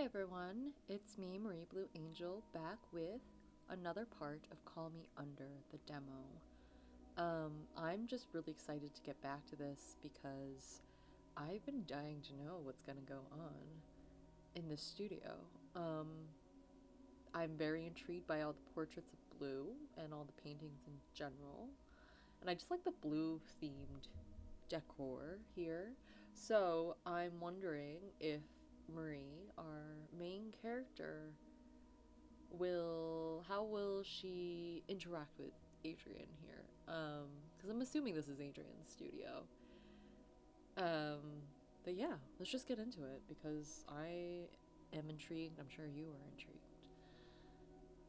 Hi everyone, it's me, Marie Blue Angel, back with another part of Call Me Under the demo. I'm just really excited to get back to this because I've been dying to know what's gonna go on in this studio. Um, I'm very intrigued by all the portraits of blue and all the paintings in general, and I just like the blue themed decor here. So I'm wondering if Marie, our main character, how will she interact with Adrien here? Because I'm assuming this is Adrien's studio. Um, but yeah, let's just get into it because I am intrigued. I'm sure you are intrigued.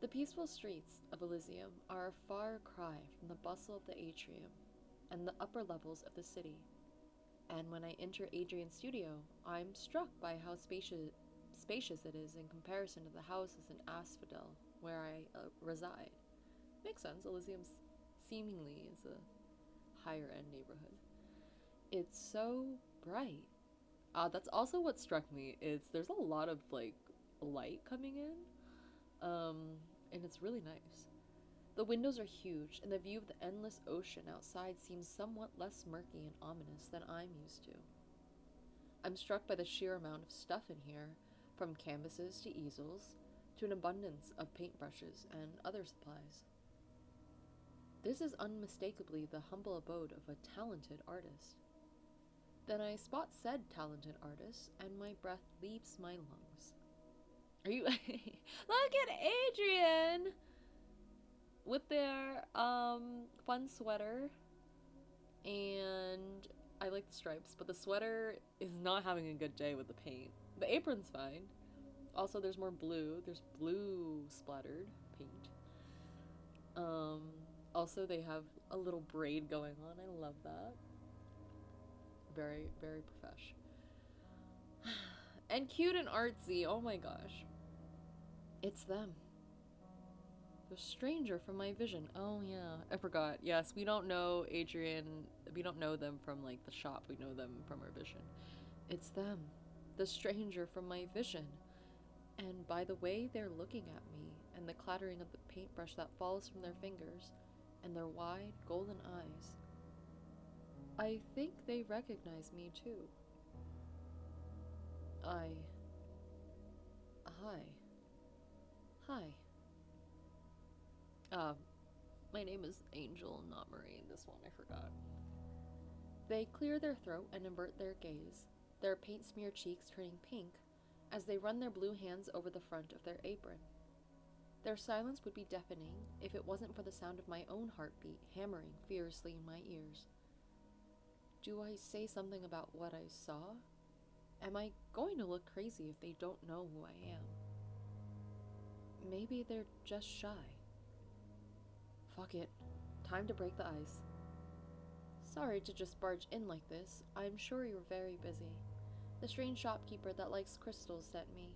The peaceful streets of Elysium are a far cry from the bustle of the atrium and the upper levels of the city. And when I enter Adrien's studio, I'm struck by how spacious it is in comparison to the houses in Asphodel, where I reside. Makes sense. Elysium seemingly is a higher end neighborhood. It's so bright. That's also what struck me. There's a lot of like light coming in, and it's really nice. The windows are huge, and the view of the endless ocean outside seems somewhat less murky and ominous than I'm used to. I'm struck by the sheer amount of stuff in here, from canvases to easels, to an abundance of paintbrushes and other supplies. This is unmistakably the humble abode of a talented artist. Then I spot said talented artist, and my breath leaves my lungs. Are you? Look at Adrien with their fun sweater, and I like the stripes, but the sweater is not having a good day with the paint. The apron's fine. Also, there's more blue. There's blue splattered paint. Um, Also, they have a little braid going on. I love that. Very, very profesh. And cute and artsy. Oh my gosh. It's them. The stranger from my vision. Oh yeah, I forgot. Yes, we don't know Adrien. We don't know them from like the shop. We know them from our vision. It's them. The stranger from my vision. And by the way they're looking at me, and the clattering of the paintbrush that falls from their fingers, and their wide, golden eyes, I think they recognize me too. I. Hi. Hi. Uh, my name is Angel, not Marie. This one I forgot. They clear their throat and avert their gaze, their paint-smeared cheeks turning pink as they run their blue hands over the front of their apron. Their silence would be deafening if it wasn't for the sound of my own heartbeat hammering fiercely in my ears. Do I say something about what I saw? Am I going to look crazy if they don't know who I am? Maybe they're just shy. Fuck it. Time to break the ice. Sorry to just barge in like this. I'm sure you're very busy. The strange shopkeeper that likes crystals sent me.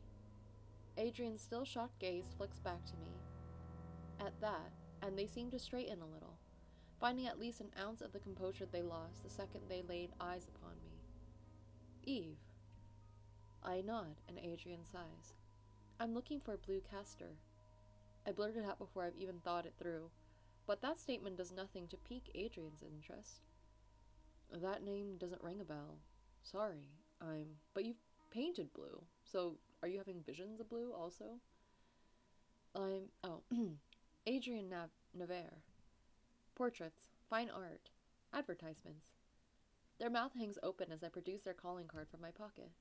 Adrien's still shocked gaze flicks back to me. At that, and they seem to straighten a little, finding at least an ounce of the composure they lost the second they laid eyes upon me. Eve. I nod, and Adrien sighs. I'm looking for a blue castor. I blurted out before I've even thought it through, but that statement does nothing to pique Adrien's interest. That name doesn't ring a bell. Sorry, but you've painted blue, so are you having visions of blue also? Adrien Navarre. Portraits, fine art, advertisements. Their mouth hangs open as I produce their calling card from my pocket.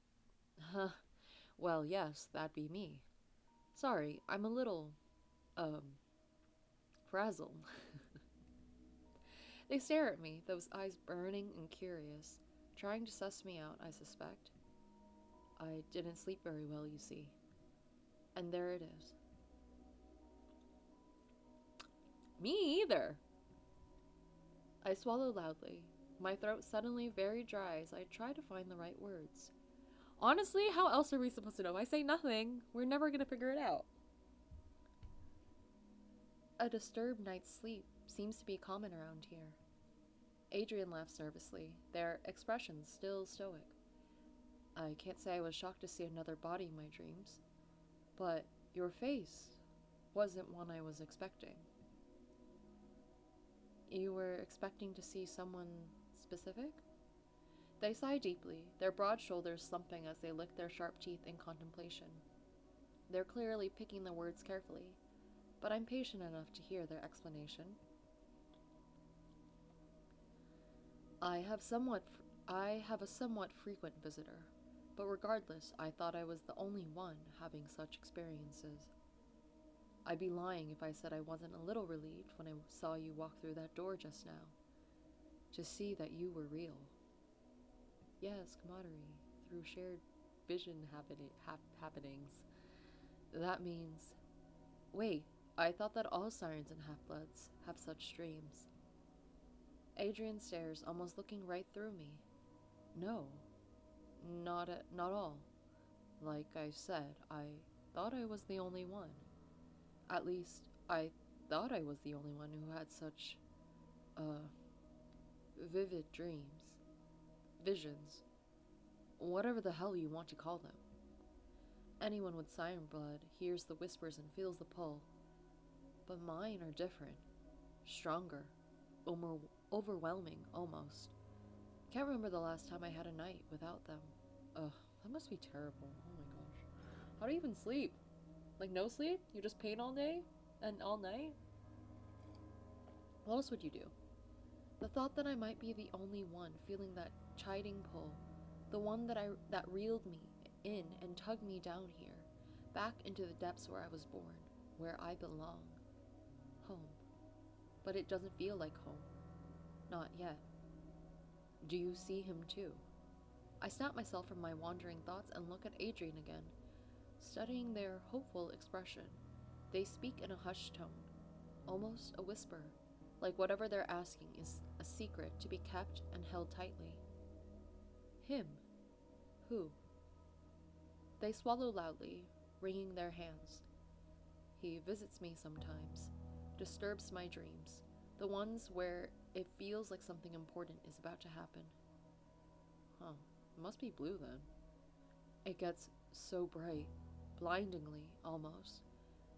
Huh. Well, yes, that'd be me. Sorry, I'm a little, frazzled. They stare at me, those eyes burning and curious, trying to suss me out, I suspect. I didn't sleep very well, you see. And there it is. Me either! I swallow loudly, my throat suddenly very dry as I try to find the right words. Honestly, how else are we supposed to know? I say nothing. We're never gonna figure it out. A disturbed night's sleep seems to be common around here. Adrien laughs nervously, their expressions still stoic. I can't say I was shocked to see another body in my dreams, but your face wasn't one I was expecting. You were expecting to see someone specific? They sigh deeply, their broad shoulders slumping as they lick their sharp teeth in contemplation. They're clearly picking their words carefully, but I'm patient enough to hear their explanation. I have a somewhat frequent visitor, but regardless, I thought I was the only one having such experiences. I'd be lying if I said I wasn't a little relieved when I saw you walk through that door just now, to see that you were real. Yes, camaraderie, through shared vision happenings. That means... Wait, I thought that all sirens and half-bloods have such dreams. Adrien stares, almost looking right through me. No, not all. Like I said, I thought I was the only one. At least, I thought I was the only one who had such, vivid dreams. Visions. Whatever the hell you want to call them. Anyone with siren blood hears the whispers and feels the pull. But mine are different. Stronger. Overwhelming, almost. Can't remember the last time I had a night without them. Ugh, that must be terrible. Oh my gosh. How do you even sleep? Like, no sleep? You just paint all day? And all night? What else would you do? The thought that I might be the only one feeling that chiding pull, the one that reeled me in and tugged me down here, back into the depths where I was born, where I belong. Home. But it doesn't feel like home. Not yet. Do you see him too? I snap myself from my wandering thoughts and look at Adrien again, studying their hopeful expression. They speak in a hushed tone, almost a whisper, like whatever they're asking is a secret to be kept and held tightly. Him. Who? They swallow loudly, wringing their hands. He visits me sometimes, disturbs my dreams, the ones where it feels like something important is about to happen. Huh, it must be blue then. It gets so bright, blindingly, almost.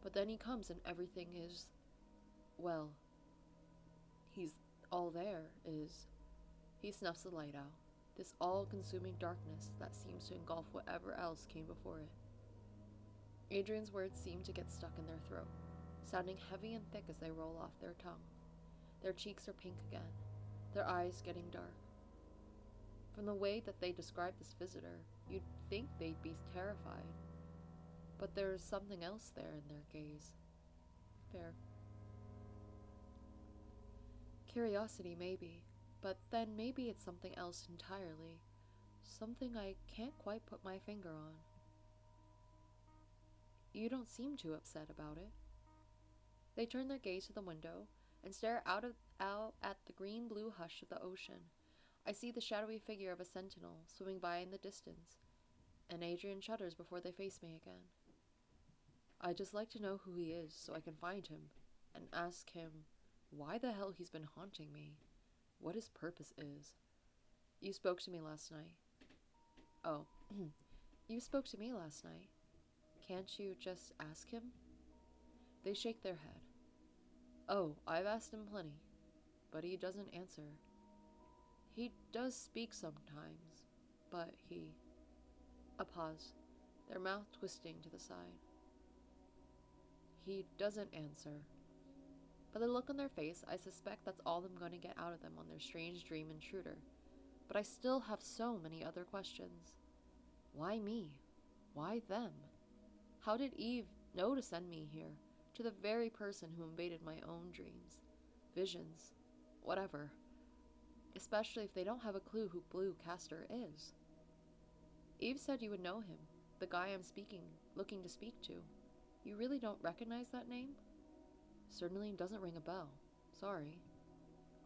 But then he comes and everything is, well, he's all there is. He snuffs the light out, this all-consuming darkness that seems to engulf whatever else came before it. Adrien's words seem to get stuck in their throat, sounding heavy and thick as they roll off their tongue. Their cheeks are pink again, their eyes getting dark. From the way that they describe this visitor, you'd think they'd be terrified. But there's something else there in their gaze. Fair. Curiosity, maybe, but then maybe it's something else entirely. Something I can't quite put my finger on. You don't seem too upset about it. They turn their gaze to the window and stare out at the green-blue hush of the ocean. I see the shadowy figure of a sentinel swimming by in the distance, and Adrien shudders before they face me again. I'd just like to know who he is so I can find him and ask him why the hell he's been haunting me, what his purpose is. You spoke to me last night. Oh, you spoke to me last night. Can't you just ask him? They shake their head. Oh, I've asked him plenty, but he doesn't answer. He does speak sometimes, but he... A pause, their mouth twisting to the side. He doesn't answer. By the look on their face, I suspect that's all I'm going to get out of them on their strange dream intruder. But I still have so many other questions. Why me? Why them? How did Eve know to send me here, to the very person who invaded my own dreams, visions, whatever? Especially if they don't have a clue who Blue Castor is. Eve said you would know him, the guy I'm looking to speak to. You really don't recognize that name? Certainly doesn't ring a bell. Sorry.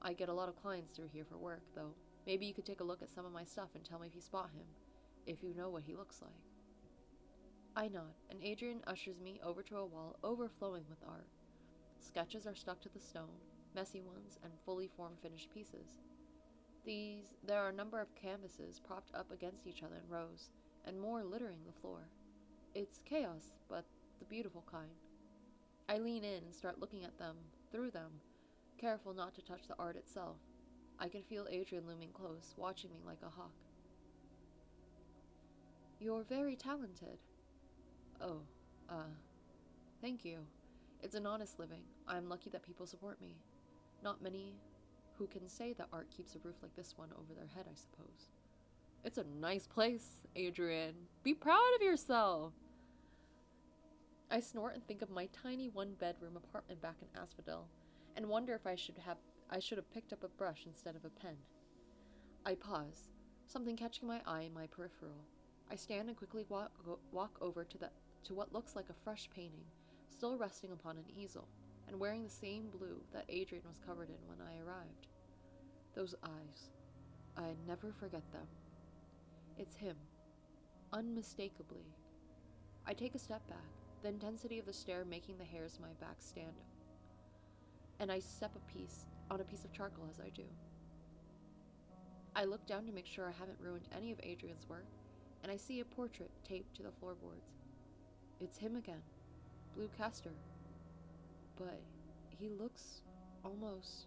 I get a lot of clients through here for work, though. Maybe you could take a look at some of my stuff and tell me if you spot him, if you know what he looks like. I nod, and Adrien ushers me over to a wall overflowing with art. Sketches are stuck to the stone, messy ones and fully formed finished pieces. There are a number of canvases propped up against each other in rows, and more littering the floor. It's chaos, but the beautiful kind. I lean in and start looking at them, through them, careful not to touch the art itself. I can feel Adrien looming close, watching me like a hawk. You're very talented. Oh, thank you. It's an honest living. I'm lucky that people support me. Not many who can say that art keeps a roof like this one over their head, I suppose. It's a nice place, Adrien. Be proud of yourself. I snort and think of my tiny one-bedroom apartment back in Asphodel, and wonder if I should have picked up a brush instead of a pen. I pause, something catching my eye in my peripheral. I stand and quickly walk over to what looks like a fresh painting, still resting upon an easel, and wearing the same blue that Adrien was covered in when I arrived. Those eyes. I never forget them. It's him. Unmistakably. I take a step back, the intensity of the stare making the hairs on my back stand up, and I step on a piece of charcoal as I do. I look down to make sure I haven't ruined any of Adrien's work, and I see a portrait taped to the floorboards. It's him again, Blue Castor, but he looks almost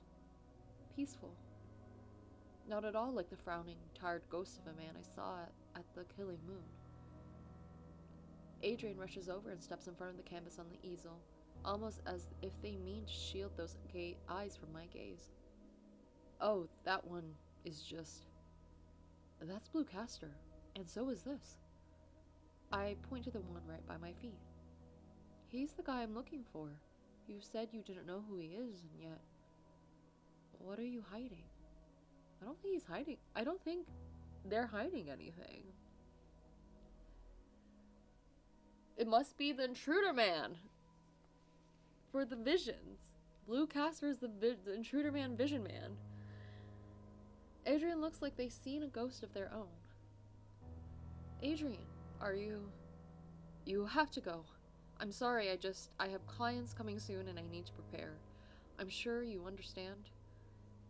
peaceful. Not at all like the frowning, tired ghost of a man I saw at the killing moon. Adrien rushes over and steps in front of the canvas on the easel, almost as if they mean to shield those eyes from my gaze. Oh, that one is just... That's Blue Castor, and so is this. I point to the one right by my feet. He's the guy I'm looking for. You said you didn't know who he is, and yet... What are you hiding? I don't think he's hiding. I don't think they're hiding anything. It must be the intruder man for the visions. Blue Castor is the intruder man, vision man. Adrien looks like they've seen a ghost of their own. Adrien, are you... You have to go. I'm sorry, I have clients coming soon and I need to prepare. I'm sure you understand.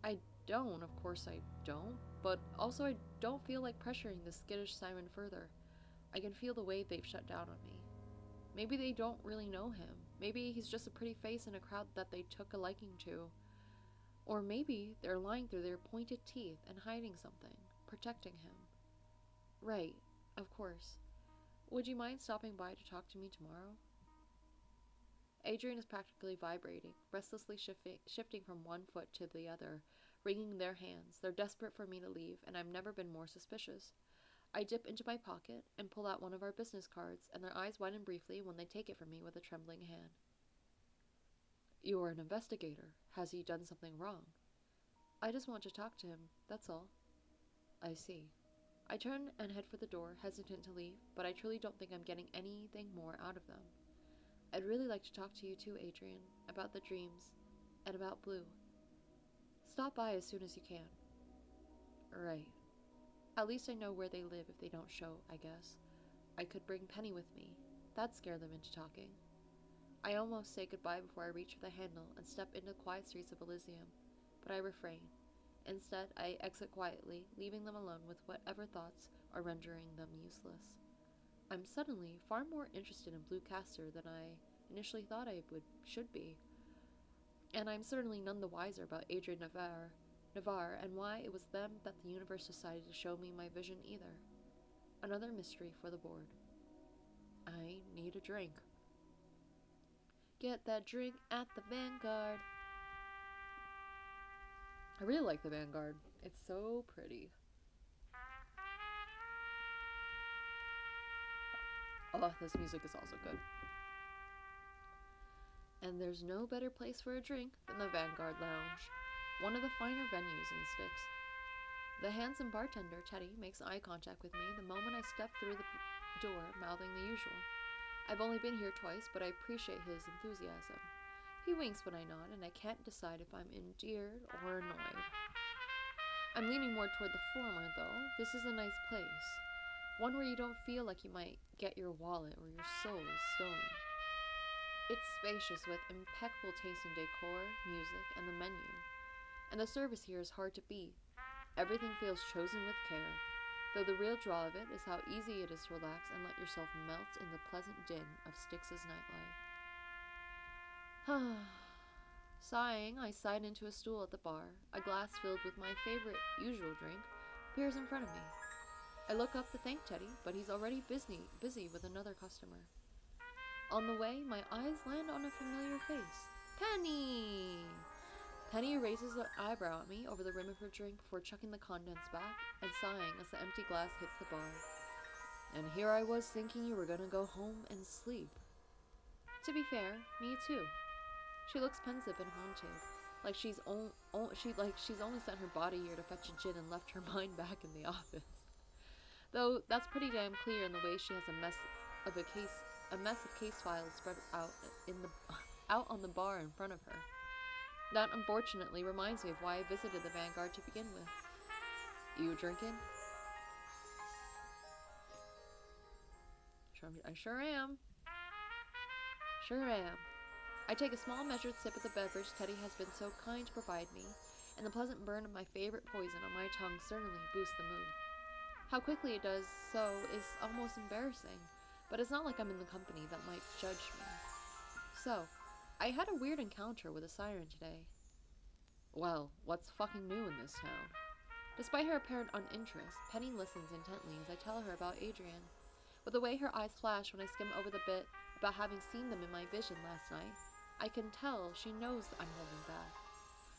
I don't, of course I don't, but also I don't feel like pressuring this skittish Simon further. I can feel the way they've shut down on me. Maybe they don't really know him. Maybe he's just a pretty face in a crowd that they took a liking to. Or maybe they're lying through their pointed teeth and hiding something, protecting him. Right, of course. Would you mind stopping by to talk to me tomorrow? Adrien is practically vibrating, restlessly shifting from one foot to the other, wringing their hands. They're desperate for me to leave, and I've never been more suspicious. I dip into my pocket and pull out one of our business cards, and their eyes widen briefly when they take it from me with a trembling hand. You are an investigator. Has he done something wrong? I just want to talk to him, that's all. I see. I turn and head for the door, hesitant to leave, but I truly don't think I'm getting anything more out of them. I'd really like to talk to you too, Adrien, about the dreams, and about Blue. Stop by as soon as you can. Right. At least I know where they live if they don't show, I guess. I could bring Penny with me. That'd scare them into talking. I almost say goodbye before I reach for the handle and step into the quiet streets of Elysium, but I refrain. Instead, I exit quietly, leaving them alone with whatever thoughts are rendering them useless. I'm suddenly far more interested in Blue Castor than I initially thought I should be, and I'm certainly none the wiser about Adrien Navarre and why it was them that the universe decided to show me my vision either. Another mystery for the board. I need a drink. Get that drink at the Vanguard. I really like the Vanguard. It's so pretty. Oh, this music is also good. And there's no better place for a drink than the Vanguard Lounge, one of the finer venues in Styx. The handsome bartender, Teddy, makes eye contact with me the moment I step through the door, mouthing the usual. I've only been here twice, but I appreciate his enthusiasm. He winks when I nod, and I can't decide if I'm endeared or annoyed. I'm leaning more toward the former, though. This is a nice place. One where you don't feel like you might get your wallet or your soul stolen. It's spacious with impeccable taste in decor, music, and the menu. And the service here is hard to beat. Everything feels chosen with care. though the real draw of it is how easy it is to relax and let yourself melt in the pleasant din of Styx's nightlife. Sighing, I slide into a stool at the bar. A glass filled with my favorite usual drink appears in front of me. I look up to thank Teddy, but he's already busy with another customer. On the way, my eyes land on a familiar face. Penny! Penny raises an eyebrow at me over the rim of her drink before chucking the contents back and sighing as the empty glass hits the bar. And here I was thinking you were gonna go home and sleep. To be fair, me too. She looks pensive and haunted, like she's only sent her body here to fetch a gin and left her mind back in the office. Though that's pretty damn clear in the way she has a mess of case files spread out on the bar in front of her. That unfortunately reminds me of why I visited the Vanguard to begin with. You drinking? I sure am. I take a small measured sip of the beverage Teddy has been so kind to provide me, and the pleasant burn of my favorite poison on my tongue certainly boosts the mood. How quickly it does so is almost embarrassing, but it's not like I'm in the company that might judge me. So, I had a weird encounter with a siren today. Well, what's fucking new in this town? Despite her apparent uninterest, Penny listens intently as I tell her about Adrien. With the way her eyes flash when I skim over the bit about having seen them in my vision last night, I can tell she knows that I'm holding back.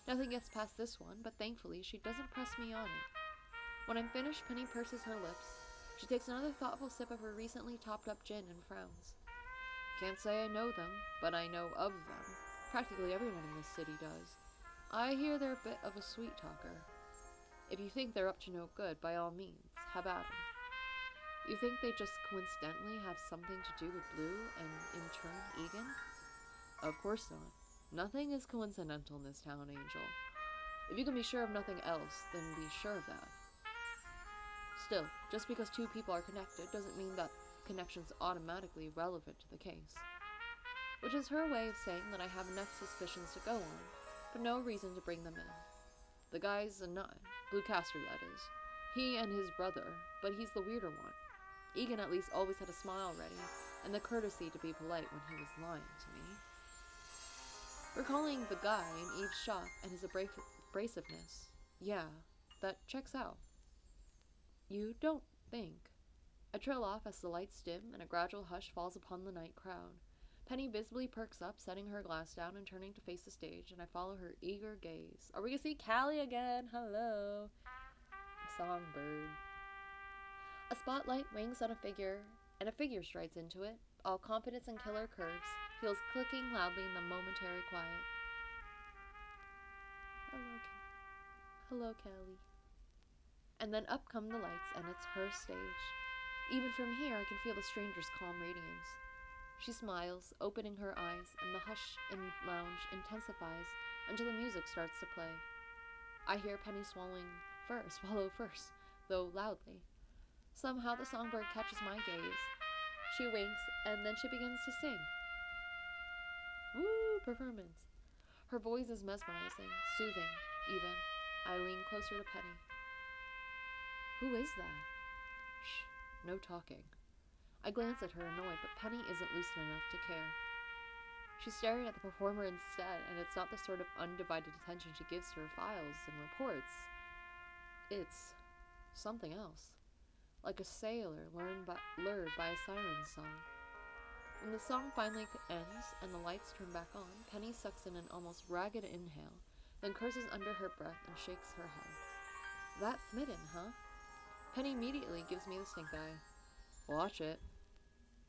Nothing gets past this one, but thankfully she doesn't press me on it. When I'm finished, Penny purses her lips. She takes another thoughtful sip of her recently topped-up gin and frowns. Can't say I know them, but I know of them. Practically everyone in this city does. I hear they're a bit of a sweet talker. If you think they're up to no good, by all means, have at 'em. You think they just coincidentally have something to do with Blue and, in turn, Egan? Of course not. Nothing is coincidental in this town, Angel. If you can be sure of nothing else, then be sure of that. Still, just because two people are connected doesn't mean that connection's automatically relevant to the case. Which is her way of saying that I have enough suspicions to go on, but no reason to bring them in. The guy's a nut. Blue Caster, that is. He and his brother, but he's the weirder one. Egan at least always had a smile ready, and the courtesy to be polite when he was lying to me. Recalling the guy in Eve's shop and his abrasiveness, yeah, that checks out. You don't think. I trail off as the lights dim and a gradual hush falls upon the night crowd. Penny visibly perks up, setting her glass down and turning to face the stage, and I follow her eager gaze. Are we gonna see Callie again? Hello. Songbird. A spotlight rings on a figure, and a figure strides into it, all confidence and killer curves, heels clicking loudly in the momentary quiet. Hello, Callie. And then up come the lights, and it's her stage. Even from here, I can feel the stranger's calm radiance. She smiles, opening her eyes, and the hush in the lounge intensifies until the music starts to play. I hear Penny swallow first, though loudly. Somehow the songbird catches my gaze. She winks, and then she begins to sing. Woo, performance. Her voice is mesmerizing, soothing, even. I lean closer to Penny. Who is that? Shh, no talking. I glance at her annoyed, but Penny isn't lucid enough to care. She's staring at the performer instead, and it's not the sort of undivided attention she gives to her files and reports. It's something else. Like a sailor lured by a siren song. When the song finally ends and the lights turn back on, Penny sucks in an almost ragged inhale, then curses under her breath and shakes her head. That smitten, huh? Penny immediately gives me the stink eye. Watch it.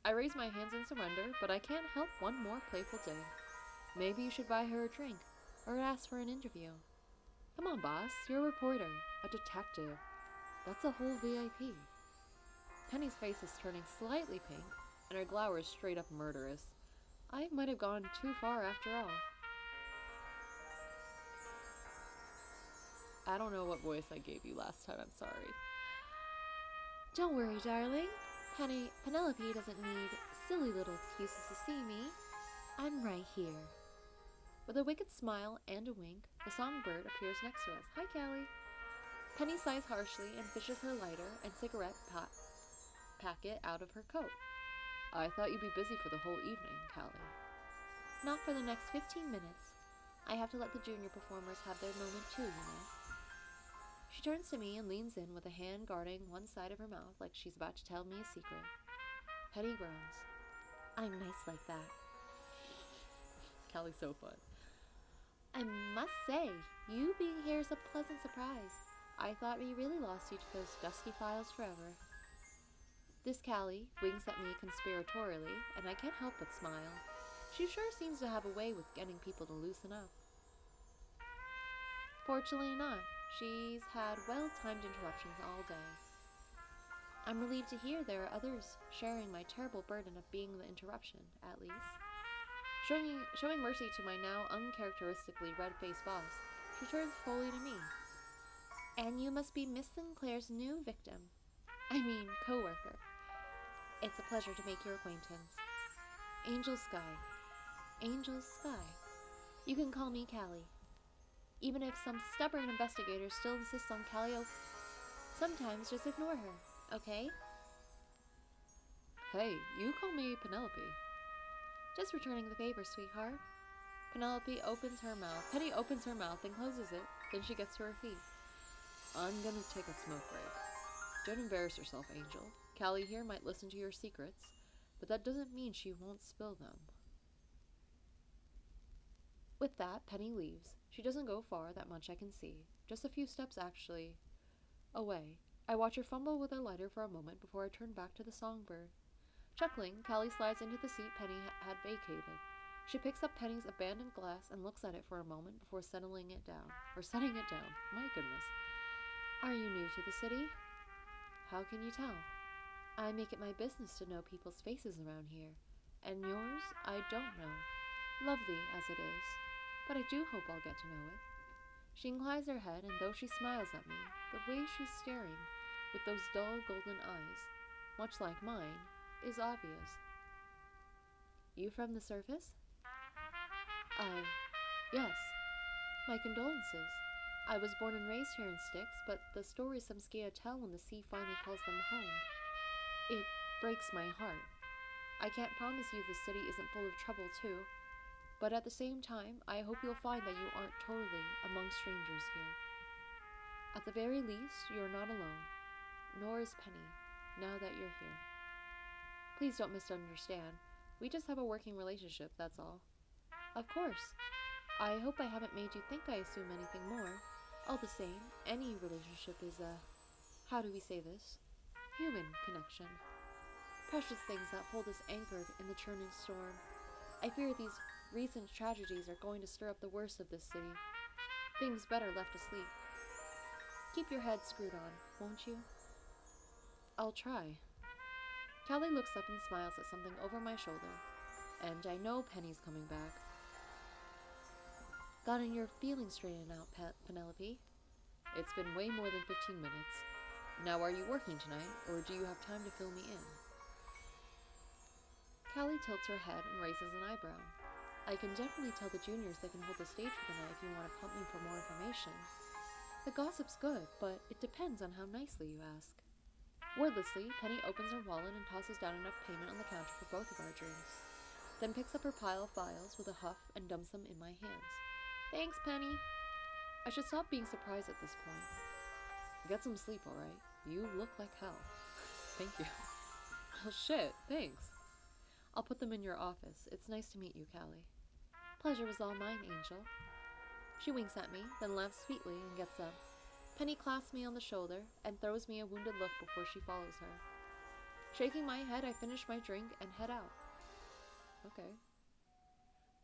I raise my hands in surrender, but I can't help one more playful day. Maybe you should buy her a drink, or ask for an interview. Come on, boss, you're a reporter, a detective. That's a whole VIP. Penny's face is turning slightly pink, and her glower is straight up murderous. I might have gone too far after all. I don't know what voice I gave you last time, I'm sorry. Don't worry, darling. Penelope doesn't need silly little excuses to see me. I'm right here. With a wicked smile and a wink, the songbird appears next to us. Hi, Callie. Penny sighs harshly and fishes her lighter and cigarette packet out of her coat. I thought you'd be busy for the whole evening, Callie. Not for the next 15 minutes. I have to let the junior performers have their moment too, you know. She turns to me and leans in with a hand guarding one side of her mouth like she's about to tell me a secret. Penny groans. I'm nice like that. Callie's so fun. I must say, you being here is a pleasant surprise. I thought we really lost you to those dusty files forever. This Callie winks at me conspiratorially, and I can't help but smile. She sure seems to have a way with getting people to loosen up. Fortunately not, she's had well-timed interruptions all day. I'm relieved to hear there are others sharing my terrible burden of being the interruption, at least. Showing mercy to my now uncharacteristically red-faced boss, she turns fully to me. And you must be Miss Sinclair's new victim. I mean, co-worker. It's a pleasure to make your acquaintance. Angel Sky. Angel Sky. You can call me Callie. Even if some stubborn investigator still insists on Callie, sometimes just ignore her, okay? Hey, you call me Penelope. Just returning the favor, sweetheart. Penny opens her mouth and closes it. Then she gets to her feet. I'm gonna take a smoke break. Don't embarrass yourself, Angel. Callie here might listen to your secrets, but that doesn't mean she won't spill them. With that, Penny leaves. She doesn't go far, that much I can see. Just a few steps, actually, away. I watch her fumble with her lighter for a moment before I turn back to the songbird. Chuckling, Callie slides into the seat Penny had vacated. She picks up Penny's abandoned glass and looks at it for a moment before setting it down. My goodness. Are you new to the city? How can you tell? I make it my business to know people's faces around here. And yours, I don't know. Lovely as it is. But I do hope I'll get to know it. She inclines her head, and though she smiles at me, the way she's staring, with those dull golden eyes, much like mine, is obvious. You from the surface? Yes. My condolences. I was born and raised here in Styx, but the stories some Skia tell when the sea finally calls them home, it breaks my heart. I can't promise you the city isn't full of trouble too, but at the same time, I hope you'll find that you aren't totally among strangers here. At the very least, you're not alone, nor is Penny, now that you're here. Please don't misunderstand. We just have a working relationship, that's all. Of course. I hope I haven't made you think I assume anything more. All the same, any relationship is how do we say this? Human connection. Precious things that hold us anchored in the churning storm. I fear these recent tragedies are going to stir up the worst of this city. Things better left asleep. Keep your head screwed on, won't you? I'll try. Callie looks up and smiles at something over my shoulder, and I know Penny's coming back. Gotten your feelings straightened out, Penelope? It's been way more than 15 minutes. Now are you working tonight, or do you have time to fill me in? Callie tilts her head and raises an eyebrow. I can definitely tell the juniors they can hold the stage for the night if you want to pump me for more information. The gossip's good, but it depends on how nicely you ask. Wordlessly, Penny opens her wallet and tosses down enough payment on the counter for both of our drinks, then picks up her pile of files with a huff and dumps them in my hands. Thanks, Penny. I should stop being surprised at this point. Get some sleep, alright? You look like hell. Thank you. Oh shit, thanks. I'll put them in your office. It's nice to meet you, Callie. Pleasure was all mine, Angel. She winks at me, then laughs sweetly and gets up. Penny clasps me on the shoulder and throws me a wounded look before she follows her. Shaking my head, I finish my drink and head out. Okay.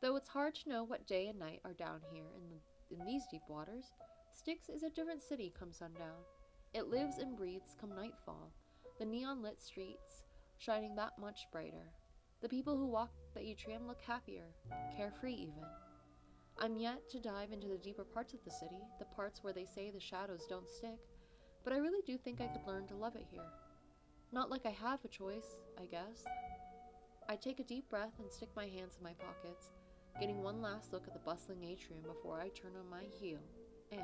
Though it's hard to know what day and night are down here in these deep waters, Styx is a different city come sundown. It lives and breathes come nightfall, the neon-lit streets shining that much brighter. The people who walk the atrium look happier, carefree even. I'm yet to dive into the deeper parts of the city, the parts where they say the shadows don't stick, but I really do think I could learn to love it here. Not like I have a choice, I guess. I take a deep breath and stick my hands in my pockets, getting one last look at the bustling atrium before I turn on my heel and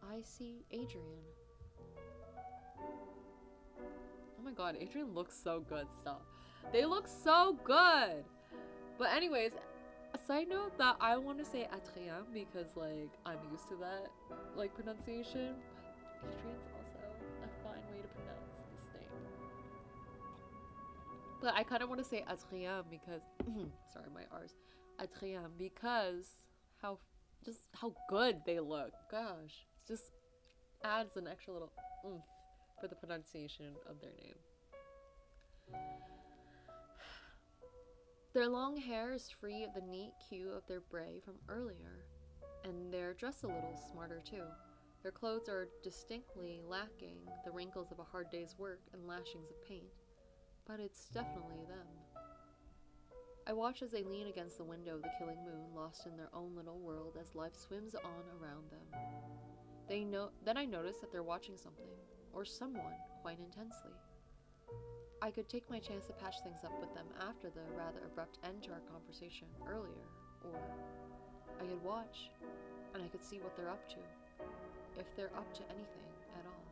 I see Adrien. Oh my god, Adrien looks so good. Stop. They look so good. But anyways, a side note that I want to say Adrien because like I'm used to that like pronunciation. But Adrien's also a fine way to pronounce this name. But I kind of want to say Adrien because sorry, my R's. Adrien because how just how good they look. Gosh, it just adds an extra little oomph for the pronunciation of their name. Their long hair is free of the neat queue of their braid from earlier, and they're dressed a little smarter too. Their clothes are distinctly lacking the wrinkles of a hard day's work and lashings of paint, but it's definitely them. I watch as they lean against the window of the killing moon, lost in their own little world as life swims on around them. Then I notice that they're watching something, or someone, quite intensely. I could take my chance to patch things up with them after the rather abrupt end to our conversation earlier, or I could watch, and I could see what they're up to, if they're up to anything at all.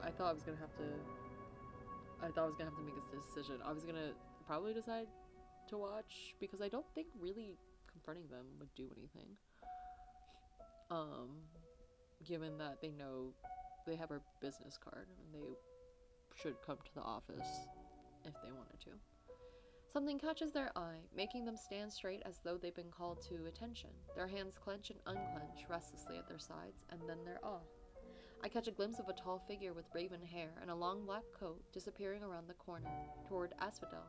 I thought I was gonna have to. I thought I was gonna have to make a decision. I was gonna probably decide to watch because I don't think really confronting them would do anything. Given that they know they have our business card and they should come to the office if they wanted to. Something catches their eye, making them stand straight as though they've been called to attention. Their hands clench and unclench restlessly at their sides, and then they're off. I catch a glimpse of a tall figure with raven hair and a long black coat disappearing around the corner toward Asphodel,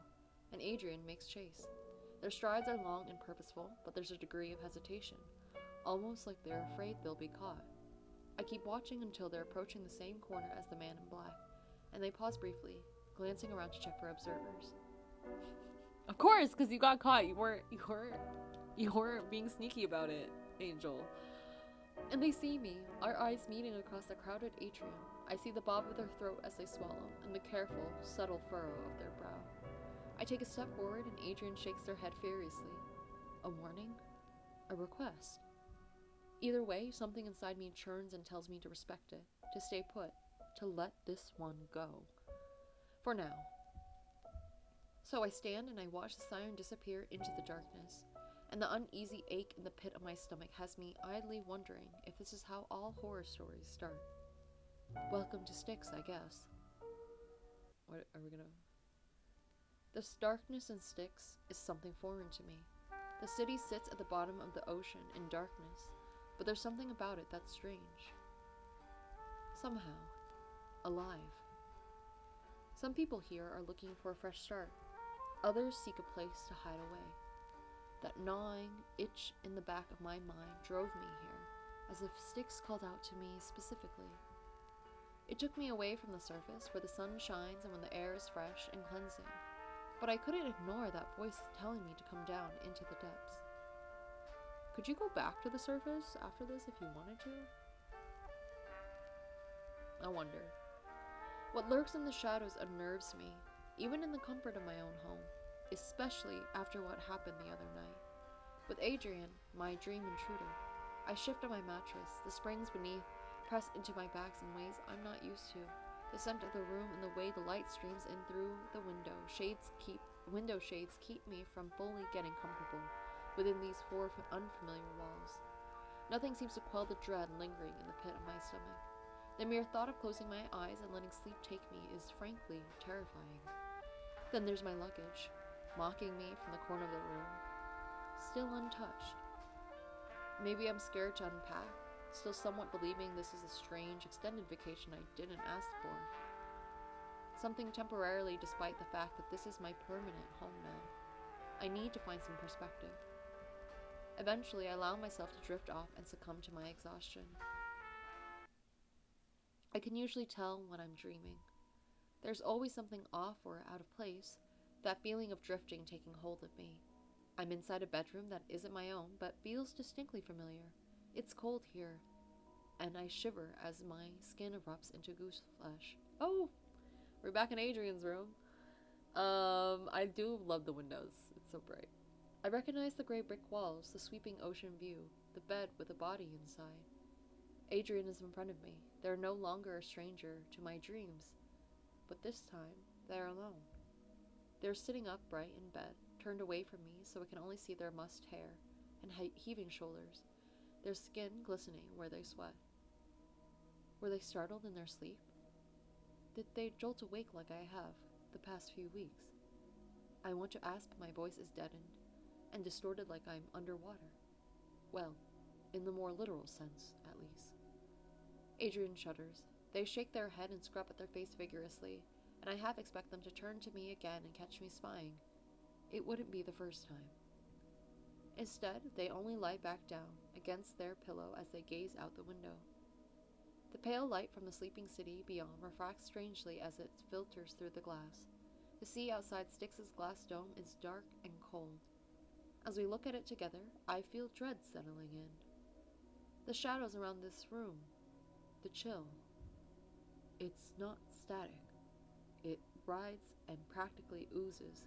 and Adrien makes chase. Their strides are long and purposeful, but there's a degree of hesitation, almost like they're afraid they'll be caught. I keep watching until they're approaching the same corner as the man in black, and they pause briefly, glancing around to check for observers. Of course, because you got caught. You weren't being sneaky about it, Angel. And they see me, our eyes meeting across the crowded atrium. I see the bob of their throat as they swallow, and the careful, subtle furrow of their brow. I take a step forward, and Adrien shakes their head furiously. A warning? A request? Either way, something inside me churns and tells me to respect it, to stay put, to let this one go. For now. So I stand and I watch the siren disappear into the darkness, and the uneasy ache in the pit of my stomach has me idly wondering if this is how all horror stories start. Welcome to Styx, I guess. What are we gonna... This darkness in Styx is something foreign to me. The city sits at the bottom of the ocean in darkness, but there's something about it that's strange. Somehow, alive. Some people here are looking for a fresh start. Others seek a place to hide away. That gnawing itch in the back of my mind drove me here, as if Styx called out to me specifically. It took me away from the surface, where the sun shines and when the air is fresh and cleansing. But I couldn't ignore that voice telling me to come down into the depths. Could you go back to the surface after this if you wanted to? I wonder. What lurks in the shadows unnerves me, even in the comfort of my own home, especially after what happened the other night. With Adrien, my dream intruder, I shift on my mattress, the springs beneath press into my back in ways I'm not used to. The scent of the room and the way the light streams in through the window shades keep me from fully getting comfortable within these four unfamiliar walls. Nothing seems to quell the dread lingering in the pit of my stomach. The mere thought of closing my eyes and letting sleep take me is frankly terrifying. Then there's my luggage, mocking me from the corner of the room, still untouched. Maybe I'm scared to unpack, still somewhat believing this is a strange, extended vacation I didn't ask for. Something temporarily, despite the fact that this is my permanent home now. I need to find some perspective. Eventually, I allow myself to drift off and succumb to my exhaustion. I can usually tell when I'm dreaming. There's always something off or out of place, that feeling of drifting taking hold of me. I'm inside a bedroom that isn't my own, but feels distinctly familiar. It's cold here, and I shiver as my skin erupts into goose flesh. Oh, we're back in Adrien's room. I do love the windows. It's so bright. I recognize the gray brick walls, the sweeping ocean view, the bed with a body inside. Adrien is in front of me. They're no longer a stranger to my dreams, but this time they're alone. They're sitting upright in bed, turned away from me so I can only see their mussed hair and heaving shoulders, their skin glistening where they sweat. Were they startled in their sleep? Did they jolt awake like I have the past few weeks? I want to ask, but my voice is deadened and distorted like I'm underwater. Well, in the more literal sense, at least. Adrien shudders. They shake their head and scrub at their face vigorously, and I half expect them to turn to me again and catch me spying. It wouldn't be the first time. Instead, they only lie back down against their pillow as they gaze out the window. The pale light from the sleeping city beyond refracts strangely as it filters through the glass. The sea outside Styx's glass dome is dark and cold. As we look at it together, I feel dread settling in. The shadows around this room, the chill. It's not static. It rides and practically oozes,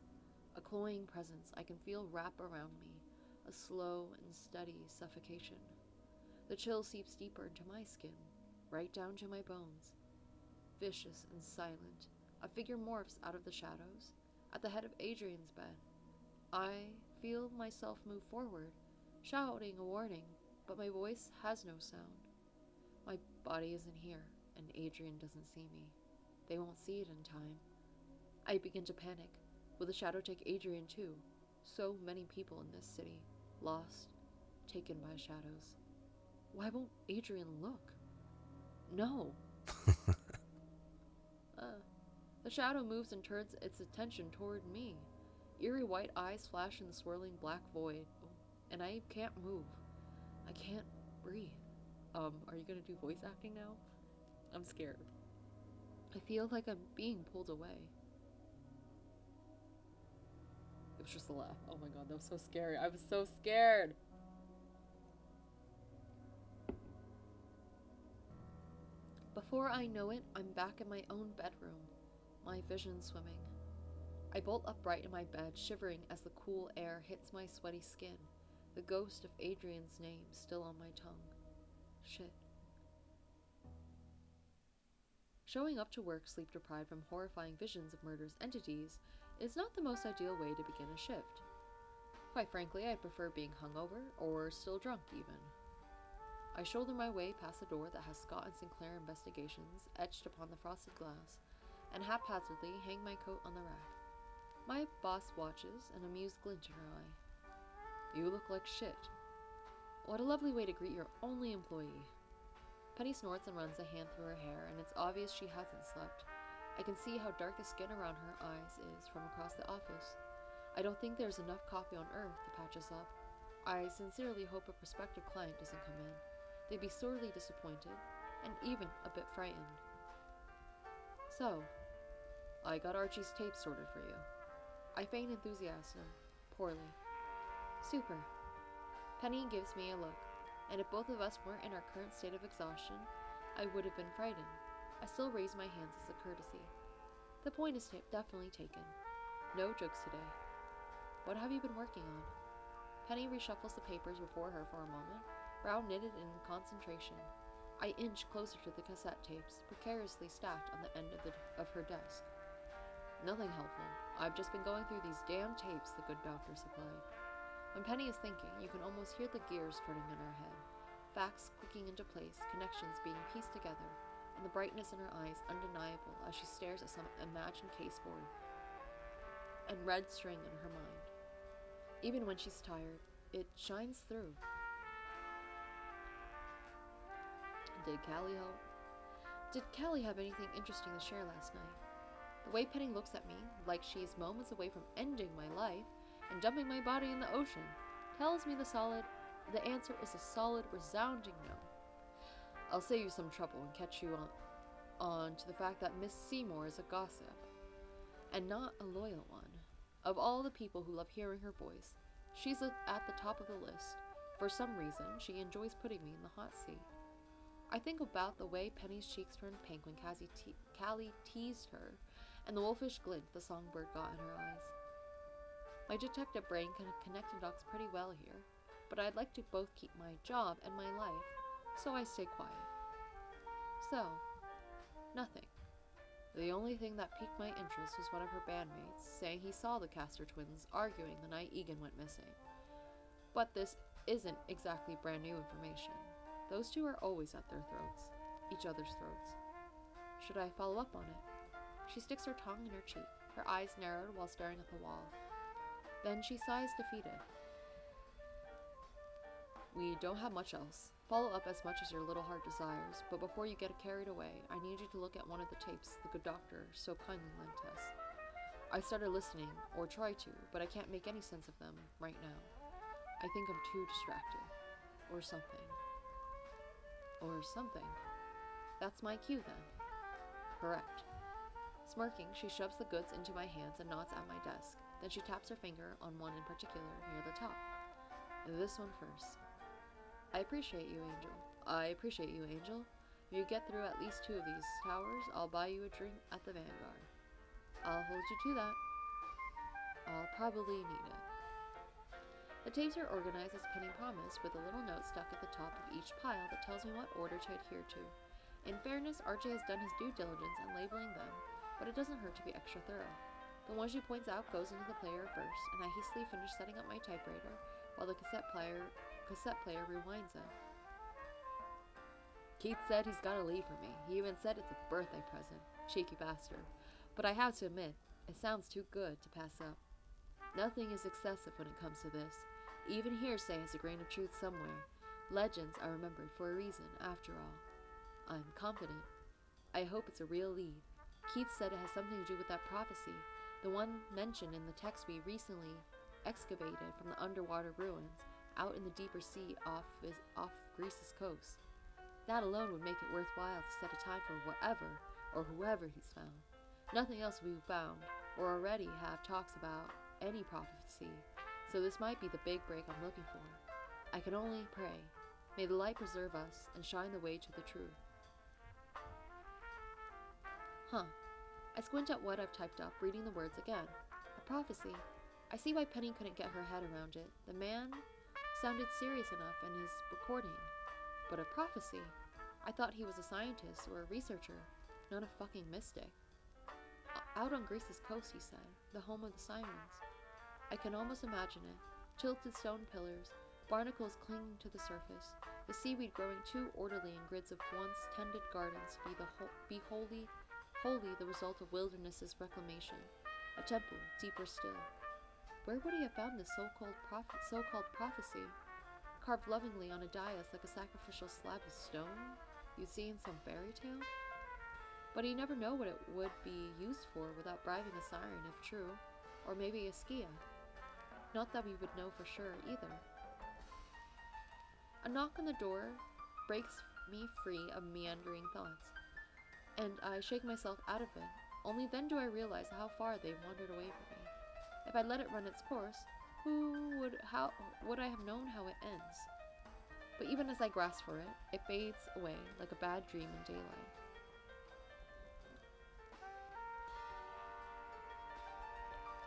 a cloying presence I can feel wrap around me, a slow and steady suffocation. The chill seeps deeper into my skin, right down to my bones. Vicious and silent, a figure morphs out of the shadows, at the head of Adrien's bed. I feel myself move forward, shouting a warning, but my voice has no sound. My body isn't here, and Adrien doesn't see me. They won't see it in time. I begin to panic. Will the shadow take Adrien too? So many people in this city, lost, taken by shadows. Why won't Adrien look? No. The shadow moves and turns its attention toward me. Eerie white eyes flash in the swirling black void, and I can't move. I can't breathe. Are you gonna do voice acting now? I'm scared. I feel like I'm being pulled away. It was just a laugh. Oh my god, that was so scary. I was so scared. Before I know it, I'm back in my own bedroom, my vision swimming. I bolt upright in my bed, shivering as the cool air hits my sweaty skin, the ghost of Adrien's name still on my tongue. Shit. Showing up to work sleep-deprived from horrifying visions of murderous entities is not the most ideal way to begin a shift. Quite frankly, I'd prefer being hungover, or still drunk even. I shoulder my way past the door that has Scott and Sinclair investigations etched upon the frosted glass, and haphazardly hang my coat on the rack. My boss watches, an amused glint in her eye. You look like shit. What a lovely way to greet your only employee. Penny snorts and runs a hand through her hair, and it's obvious she hasn't slept. I can see how dark the skin around her eyes is from across the office. I don't think there's enough coffee on Earth to patch us up. I sincerely hope a prospective client doesn't come in. They'd be sorely disappointed, and even a bit frightened. So, I got Archie's tape sorted for you. I feign enthusiasm, poorly. Super. Penny gives me a look, and if both of us weren't in our current state of exhaustion, I would have been frightened. I still raise my hands as a courtesy. The point is definitely taken. No jokes today. What have you been working on? Penny reshuffles the papers before her for a moment, brow knitted in concentration. I inch closer to the cassette tapes, precariously stacked on the end of her desk. Nothing helpful. I've just been going through these damn tapes the good doctor supplied. When Penny is thinking, you can almost hear the gears turning in her head, facts clicking into place, connections being pieced together, and the brightness in her eyes undeniable as she stares at some imagined caseboard and red string in her mind. Even when she's tired, it shines through. Did Callie help? Did Callie have anything interesting to share last night? The way Penny looks at me, like she's moments away from ending my life and dumping my body in the ocean, tells me the answer is a solid, resounding no. I'll save you some trouble and catch you on to the fact that Miss Seymour is a gossip, and not a loyal one. Of all the people who love hearing her voice, she's at the top of the list. For some reason, she enjoys putting me in the hot seat. I think about the way Penny's cheeks turned pink when Callie teased her, and the wolfish glint the songbird got in her eyes. My detective brain can connect the dots pretty well here, but I'd like to both keep my job and my life, so I stay quiet. So, nothing. The only thing that piqued my interest was one of her bandmates saying he saw the Castor twins arguing the night Egan went missing. But this isn't exactly brand new information. Those two are always at each other's throats. Should I follow up on it? She sticks her tongue in her cheek, her eyes narrowed while staring at the wall. Then she sighs defeated. We don't have much else. Follow up as much as your little heart desires, but before you get carried away, I need you to look at one of the tapes the good doctor so kindly lent us. I started listening, or try to, but I can't make any sense of them right now. I think I'm too distracted. Or something. Or something. That's my cue then. Correct. Smirking, she shoves the goods into my hands and nods at my desk. Then she taps her finger on one in particular near the top. This one first. I appreciate you, Angel. If you get through at least 2 of these towers, I'll buy you a drink at the Vanguard. I'll hold you to that. I'll probably need it. The tapes are organized as Penny promised, with a little note stuck at the top of each pile that tells me what order to adhere to. In fairness, RJ has done his due diligence in labeling them, but it doesn't hurt to be extra thorough. The one she points out goes into the player first, and I hastily finish setting up my typewriter while the cassette player rewinds it. Keith said he's gotta leave for me. He even said it's a birthday present. Cheeky bastard. But I have to admit, it sounds too good to pass up. Nothing is excessive when it comes to this. Even hearsay has a grain of truth somewhere. Legends are remembered for a reason, after all. I'm confident. I hope it's a real lead. Keith said it has something to do with that prophecy, the one mentioned in the text we recently excavated from the underwater ruins out in the deeper sea off Greece's coast. That alone would make it worthwhile to set a time for whatever or whoever he's found. Nothing else will be found, or already have talks about any prophecy, so this might be the big break I'm looking for. I can only pray. May the light preserve us and shine the way to the truth. I squint at what I've typed up, reading the words again. A prophecy. I see why Penny couldn't get her head around it. The man sounded serious enough in his recording. But a prophecy? I thought he was a scientist or a researcher, not a fucking mystic. Out on Greece's coast, he said, the home of the sirens. I can almost imagine it. Tilted stone pillars, barnacles clinging to the surface, the seaweed growing too orderly in grids of once tended gardens to be wholly the result of wilderness's reclamation. A temple, deeper still. Where would he have found this so-called prophecy? Carved lovingly on a dais like a sacrificial slab of stone you see in some fairy tale? But he'd never know what it would be used for without bribing a siren if true, or maybe a Skia. Not that we would know for sure either. A knock on the door breaks me free of meandering thoughts, and I shake myself out of it. Only then do I realize how far they've wandered away from me. If I let it run its course, how would I have known how it ends? But even as I grasp for it, it fades away like a bad dream in daylight.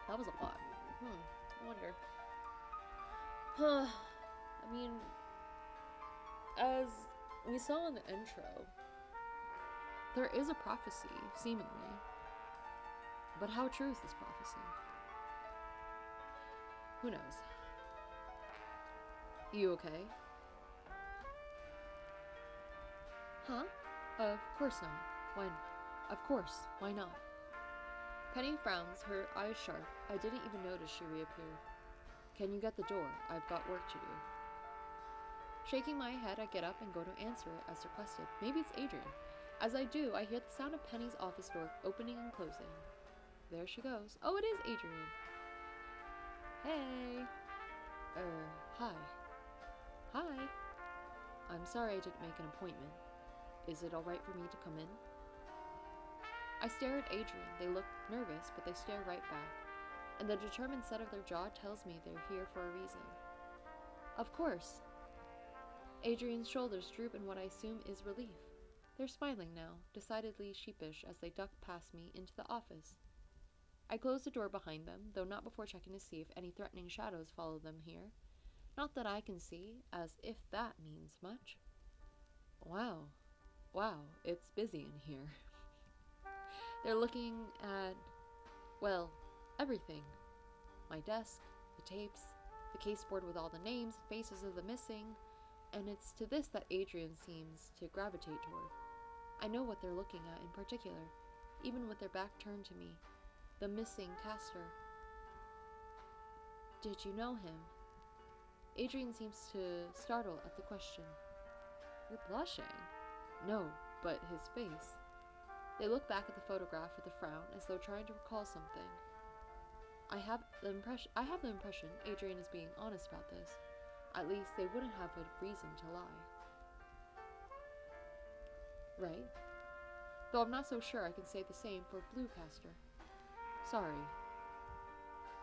That was a lot. I wonder. I mean, as we saw in the intro, there is a prophecy, seemingly. But how true is this prophecy? Who knows? You okay? Huh? Of course not. Why not? Penny frowns, her eyes sharp. I didn't even notice she reappeared. Can you get the door? I've got work to do. Shaking my head, I get up and go to answer it as requested. Maybe it's Adrien. As I do, I hear the sound of Penny's office door opening and closing. There she goes. Oh, it is Adrien. Hey. Hi. Hi. I'm sorry I didn't make an appointment. Is it alright for me to come in? I stare at Adrien. They look nervous, but they stare right back. And the determined set of their jaw tells me they're here for a reason. Of course. Adrien's shoulders droop in what I assume is relief. They're smiling now, decidedly sheepish as they duck past me into the office. I close the door behind them, though not before checking to see if any threatening shadows follow them here. Not that I can see, as if that means much. Wow, it's busy in here. They're looking at, well, everything. My desk, the tapes, the caseboard with all the names and faces of the missing, and it's to this that Adrien seems to gravitate toward. I know what they're looking at in particular, even with their back turned to me. The missing caster. Did you know him? Adrien seems to startle at the question. You're blushing. No, but his face. They look back at the photograph with a frown, as though trying to recall something. I have the impression Adrien is being honest about this. At least they wouldn't have a reason to lie. Right? Though I'm not so sure I can say the same for Bluecaster. Sorry.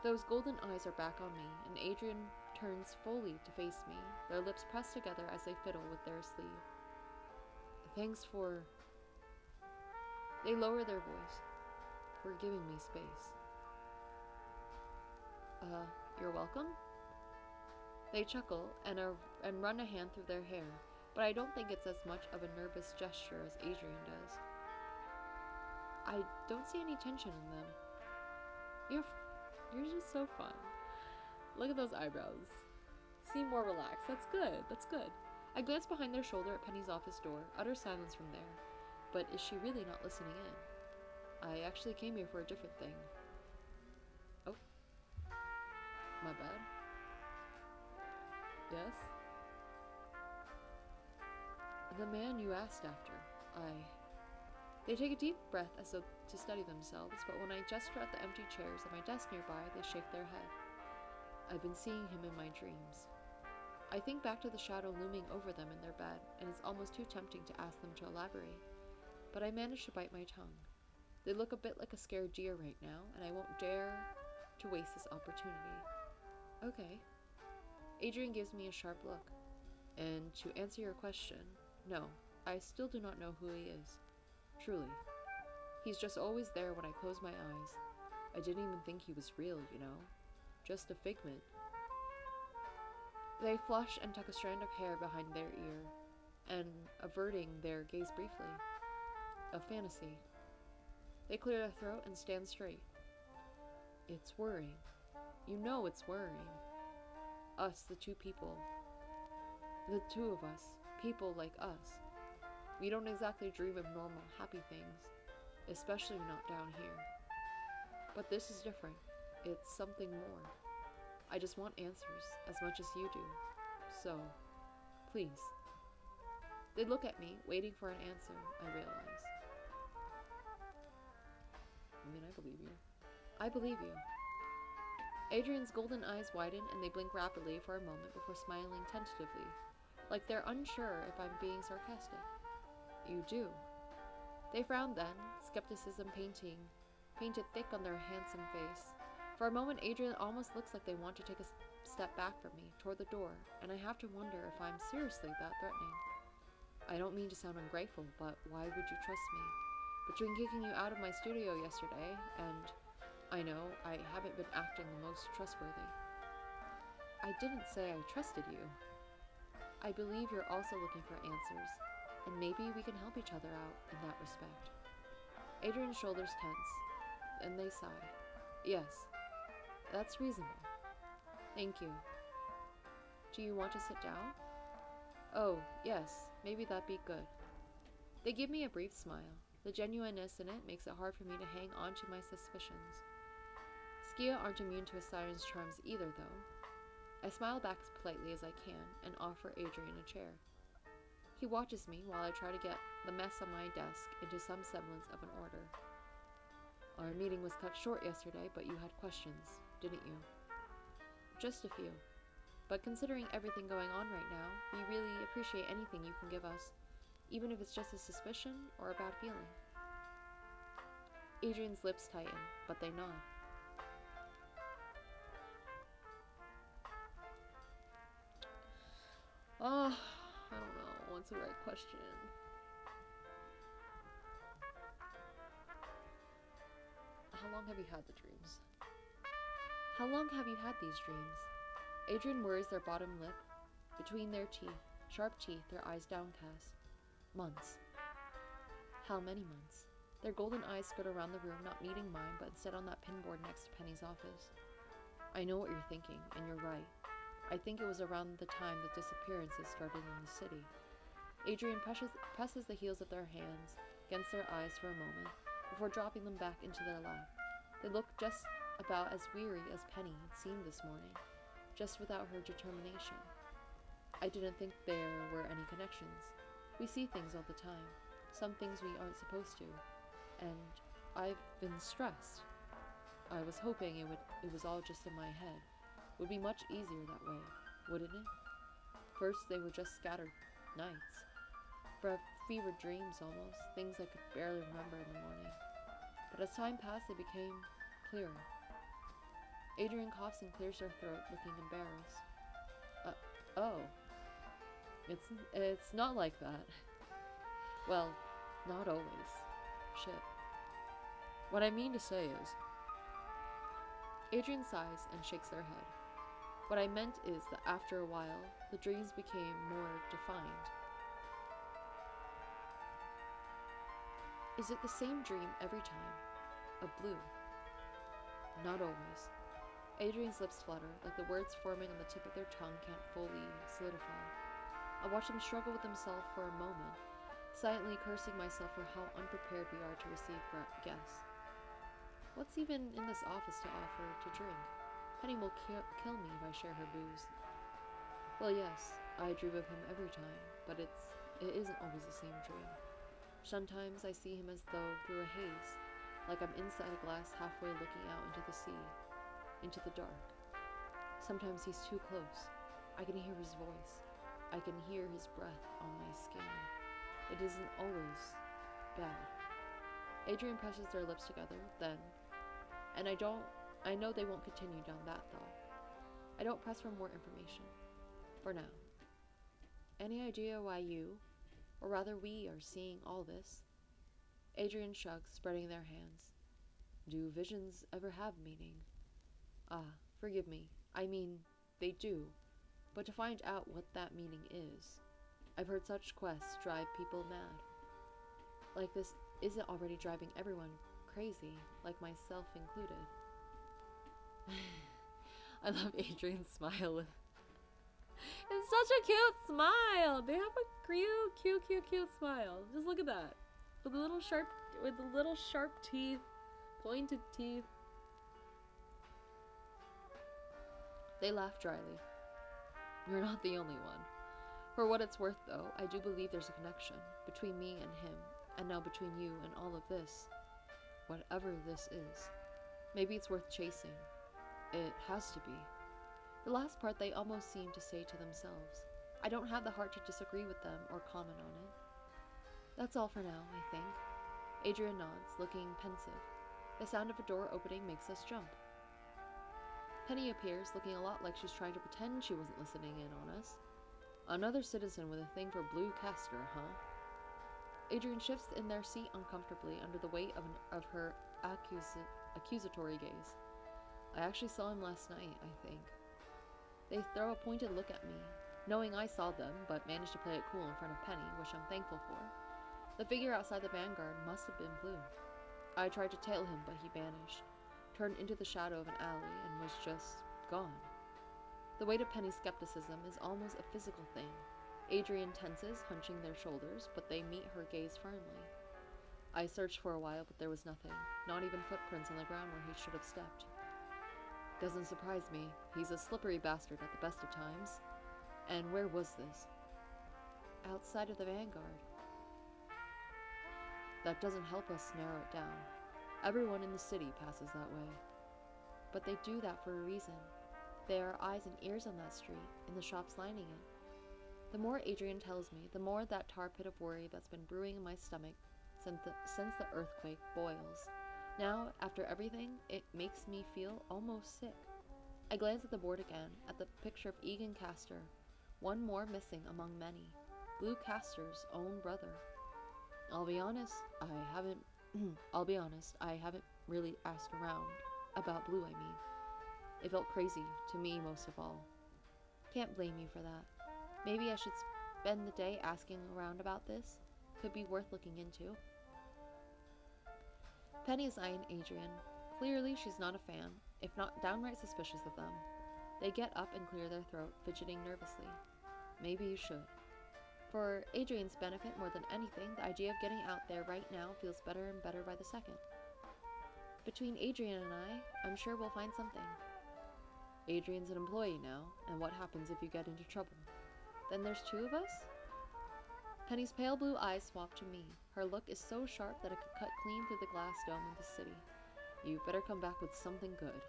Those golden eyes are back on me, and Adrien turns fully to face me, their lips pressed together as they fiddle with their sleeve. Thanks for... They lower their voice. For giving me space. You're welcome? They chuckle and run a hand through their hair, but I don't think it's as much of a nervous gesture as Adrien does. I don't see any tension in them. You're just so fun. Look at those eyebrows. Seem more relaxed. That's good. I glance behind their shoulder at Penny's office door, utter silence from there. But is she really not listening in? I actually came here for a different thing. Oh. My bad. Yes? The man you asked after. They take a deep breath as though to steady themselves, but when I gesture at the empty chairs at my desk nearby, they shake their head. I've been seeing him in my dreams. I think back to the shadow looming over them in their bed, and it's almost too tempting to ask them to elaborate. But I manage to bite my tongue. They look a bit like a scared deer right now, and I won't dare to waste this opportunity. Okay. Adrien gives me a sharp look. And to answer your question, no, I still do not know who he is. Truly. He's just always there when I close my eyes. I didn't even think he was real, you know? Just a figment. They flush and tuck a strand of hair behind their ear, and averting their gaze briefly. A fantasy. They clear their throat and stand straight. It's worrying. You know it's worrying. Us, the two people. The two of us. People like us. We don't exactly dream of normal, happy things. Especially not down here. But this is different. It's something more. I just want answers, as much as you do. So, please. They look at me, waiting for an answer, I realize. I believe you. I believe you. Adrien's golden eyes widen and they blink rapidly for a moment before smiling tentatively, like they're unsure if I'm being sarcastic. You do. They frown then, skepticism painted thick on their handsome face. For a moment, Adrien almost looks like they want to take a step back from me, toward the door, and I have to wonder if I'm seriously that threatening. I don't mean to sound ungrateful, but why would you trust me? Between kicking you out of my studio yesterday, and I know I haven't been acting the most trustworthy. I didn't say I trusted you. I believe you're also looking for answers, and maybe we can help each other out in that respect. Adrien's shoulders tense, and they sigh. Yes, that's reasonable. Thank you. Do you want to sit down? Oh, yes, maybe that'd be good. They give me a brief smile. The genuineness in it makes it hard for me to hang on to my suspicions. Skia aren't immune to a siren's charms either, though. I smile back as politely as I can and offer Adrien a chair. He watches me while I try to get the mess on my desk into some semblance of an order. Our meeting was cut short yesterday, but you had questions, didn't you? Just a few. But considering everything going on right now, we really appreciate anything you can give us, even if it's just a suspicion or a bad feeling. Adrien's lips tighten, but they nod. Oh, I don't know. What's the right question? How long have you had the dreams? How long have you had these dreams? Adrien worries their bottom lip between their teeth, sharp teeth, their eyes downcast. Months. How many months? Their golden eyes skirt around the room, not meeting mine, but instead on that pinboard next to Penny's office. I know what you're thinking, and you're right. I think it was around the time the disappearances started in the city. Adrien presses the heels of their hands against their eyes for a moment, before dropping them back into their lap. They look just about as weary as Penny had seemed this morning, just without her determination. I didn't think there were any connections. We see things all the time, some things we aren't supposed to, and I've been stressed. I was hoping it was all just in my head. It would be much easier that way, wouldn't it? First, they were just scattered nights. Fevered dreams almost, things I could barely remember in the morning. But as time passed, they became clearer. Adrien coughs and clears her throat, looking embarrassed. Oh. It's not like that. Well, not always. Shit. What I mean to say is... Adrien sighs and shakes their head. What I meant is that after a while, the dreams became more defined. Is it the same dream every time? A blue? Not always. Adrien's lips flutter, like the words forming on the tip of their tongue can't fully solidify. I watch them struggle with themselves for a moment, silently cursing myself for how unprepared we are to receive guests. What's even in this office to offer to drink? Penny will kill me if I share her booze. Well, yes, I dream of him every time, but it isn't always the same dream. Sometimes I see him as though through a haze, like I'm inside a glass halfway looking out into the sea, into the dark. Sometimes he's too close. I can hear his voice. I can hear his breath on my skin. It isn't always bad. Adrien presses their lips together, then, and I know they won't continue down that thought. I don't press for more information. For now. Any idea why you, or rather we, are seeing all this? Adrien shrugs, spreading their hands. Do visions ever have meaning? Forgive me. I mean, they do. But to find out what that meaning is. I've heard such quests drive people mad. Like this isn't already driving everyone crazy, like myself included. I love Adrien's smile. It's such a cute smile. They have a cute smile. Just look at that. With the little sharp teeth, pointed teeth. They laugh dryly. You're not the only one. For what it's worth, though, I do believe there's a connection between me and him, and now between you and all of this. Whatever this is. Maybe it's worth chasing. It has to be. The last part they almost seem to say to themselves. I don't have the heart to disagree with them or comment on it. That's all for now, I think. Adrien nods, looking pensive. The sound of a door opening makes us jump. Penny appears, looking a lot like she's trying to pretend she wasn't listening in on us. Another citizen with a thing for blue Castor, huh? Adrien shifts in their seat uncomfortably under the weight of her accusatory gaze. I actually saw him last night, I think. They throw a pointed look at me, knowing I saw them, but managed to play it cool in front of Penny, which I'm thankful for. The figure outside the vanguard must have been blue. I tried to tail him, but he vanished, turned into the shadow of an alley, and was just gone. The weight of Penny's skepticism is almost a physical thing. Adrien tenses, hunching their shoulders, but they meet her gaze firmly. I searched for a while, but there was nothing, not even footprints on the ground where he should have stepped. Doesn't surprise me. He's a slippery bastard at the best of times. And where was this? Outside of the vanguard. That doesn't help us narrow it down. Everyone in the city passes that way. But they do that for a reason. There are eyes and ears on that street, in the shops lining it. The more Adrien tells me, the more that tar pit of worry that's been brewing in my stomach since the earthquake boils. Now, after everything, it makes me feel almost sick. I glance at the board again, at the picture of Egan Castor, one more missing among many, Blue Castor's own brother. I'll be honest, I haven't I'll be honest, I haven't really asked around. About Blue, I mean. It felt crazy, to me most of all. Can't blame you for that. Maybe I should spend the day asking around about this. Could be worth looking into. Penny is eyeing Adrien. Clearly, she's not a fan, if not downright suspicious of them. They get up and clear their throat, fidgeting nervously. Maybe you should. For Adrien's benefit more than anything, the idea of getting out there right now feels better and better by the second. Between Adrien and I'm sure we'll find something. Adrien's an employee now, and what happens if you get into trouble? Then there's two of us? Penny's pale blue eyes swap to me. Her look is so sharp that it could cut clean through the glass dome of the city. You better come back with something good.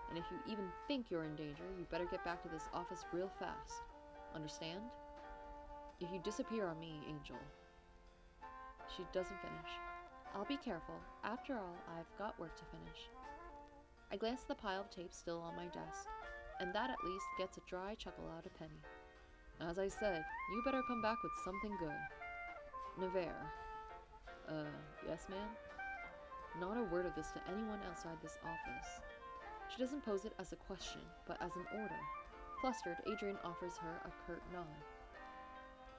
And if you even think you're in danger, you better get back to this office real fast. Understand? If you disappear on me, Angel. She doesn't finish. I'll be careful. After all, I've got work to finish. I glance at the pile of tape still on my desk, and that at least gets a dry chuckle out of Penny. As I said, you better come back with something good. Navarre. Yes, ma'am? Not a word of this to anyone outside this office. She doesn't pose it as a question, but as an order. Flustered, Adrien offers her a curt nod.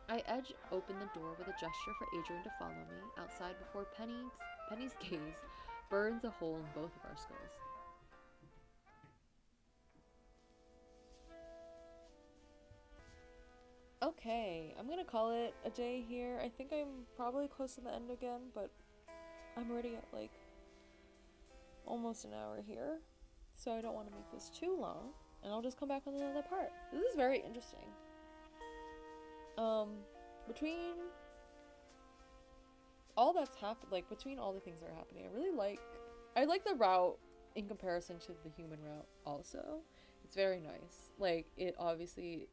I edge open the door with a gesture for Adrien to follow me outside before Penny's gaze burns a hole in both of our skulls. Okay, I'm gonna call it a day here. I think I'm probably close to the end again, but I'm already at like almost an hour here, so I don't want to make this too long, and I'll just come back with another part. This is very interesting. Between all that's happened, like between all the things that are happening, I like the route in comparison to the human route also. It's very nice. Like, it obviously,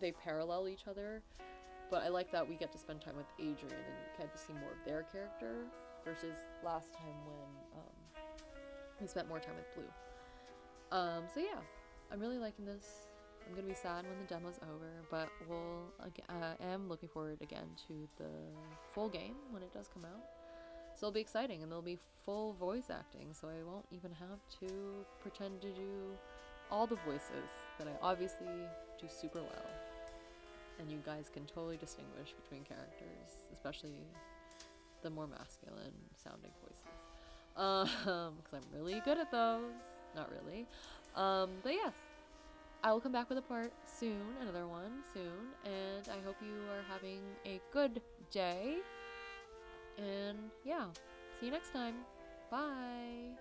they parallel each other, but I like that we get to spend time with Adrien and get to see more of their character versus last time when we spent more time with Blue. So yeah, I'm really liking this. I'm gonna be sad when the demo's over, but I am looking forward again to the full game when it does come out. So it'll be exciting, and there'll be full voice acting, so I won't even have to pretend to do all the voices that I obviously do super well. And you guys can totally distinguish between characters, especially the more masculine sounding voices. Because I'm really good at those. Not really. But yes, I will come back with a part soon, another one soon, and I hope you are having a good day. And yeah, see you next time. Bye!